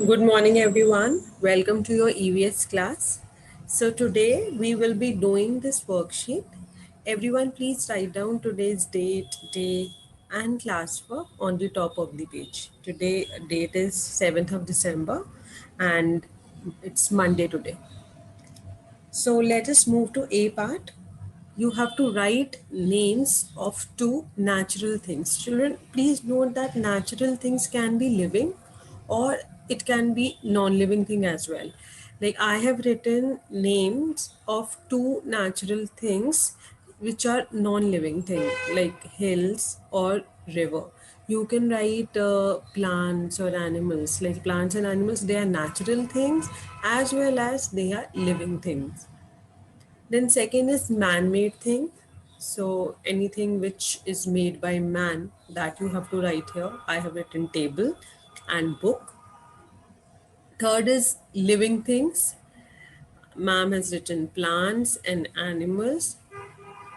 Good morning, everyone. Welcome to your EVS class. So, today we will be doing this worksheet. Everyone, please write down today's date, day, and class work on the top of the page. Today, date is 7th of December, and it's Monday today. So, let us move to A part. You have to write names of two natural things. Children, please note that natural things can be living or it can be non-living thing as well. Like I have written names of two natural things which are non-living thing like hills or river. You can write plants or animals. Like plants and animals, they are natural things as well as they are living things. Then second is man-made thing. So anything which is made by man, that you have to write here. I have written table and book. Third is living things. Ma'am has written plants and animals.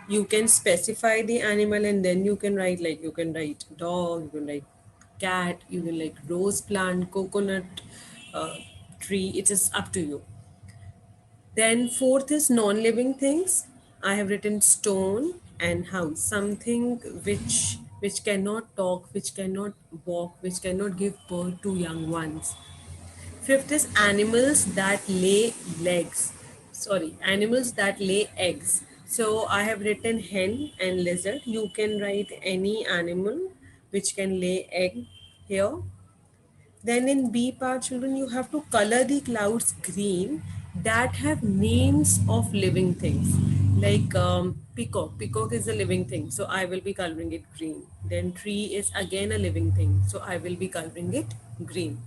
You can specify the animal and then you can write, like you can write dog, you can write cat, you can like rose plant, coconut uh, tree. It is up to you. Then fourth is non-living things. I have written stone and house, something which cannot talk, which cannot walk, which cannot give birth to young ones. Fifth is animals that lay legs. Sorry, animals that lay eggs. So I have written hen and lizard. You can write any animal which can lay egg here. Then in B part, children, you have to color the clouds green that have names of living things. Like peacock. Peacock is a living thing, so I will be coloring it green. Then tree is again a living thing, so I will be coloring it green.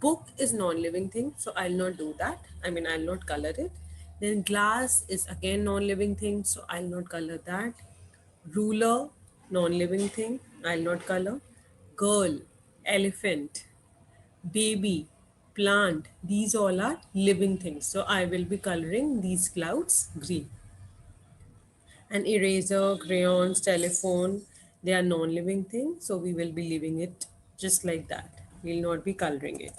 Book is non-living thing, so I'll not do that. I mean, I'll not color it. Then glass is again non-living thing, so I'll not color that. Ruler, non-living thing, I'll not color. Girl, elephant, baby, plant, these all are living things. So I will be coloring these clouds green. An eraser, crayons, telephone, they are non-living things. So we will be leaving it just like that. We'll not be coloring it.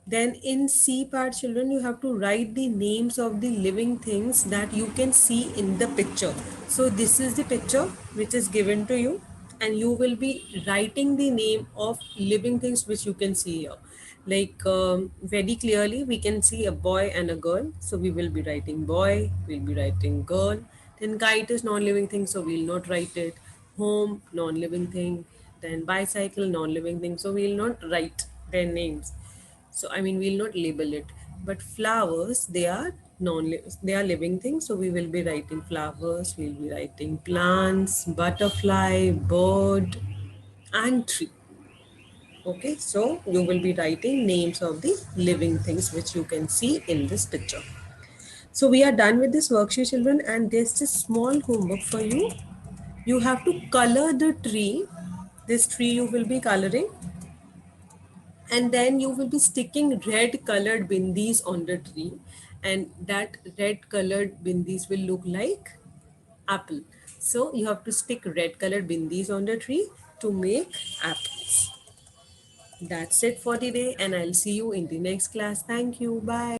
Then in C part, children, you have to write the names of the living things that you can see in the picture. So this is the picture which is given to you and you will be writing the name of living things which you can see here. Like very clearly we can see a boy and a girl. So we will be writing boy, we'll be writing girl. Then kite is non-living thing, so we'll not write it. Home, non-living thing. Then bicycle, non-living thing, so we'll not write their names. So I mean we'll not label it. But flowers, they are they are living things, so we will be writing flowers, we'll be writing plants, butterfly, bird, and tree. Okay, so you will be writing names of the living things which you can see in this picture. So we are done with this worksheet, children, and there's this small homework for you. You have to color the tree. This tree you will be coloring, and then you will be sticking red colored bindis on the tree, and that red colored bindis will look like apple. So you have to stick red colored bindis on the tree to make apples. That's it for the day, and I'll see you in the next class. Thank you. Bye.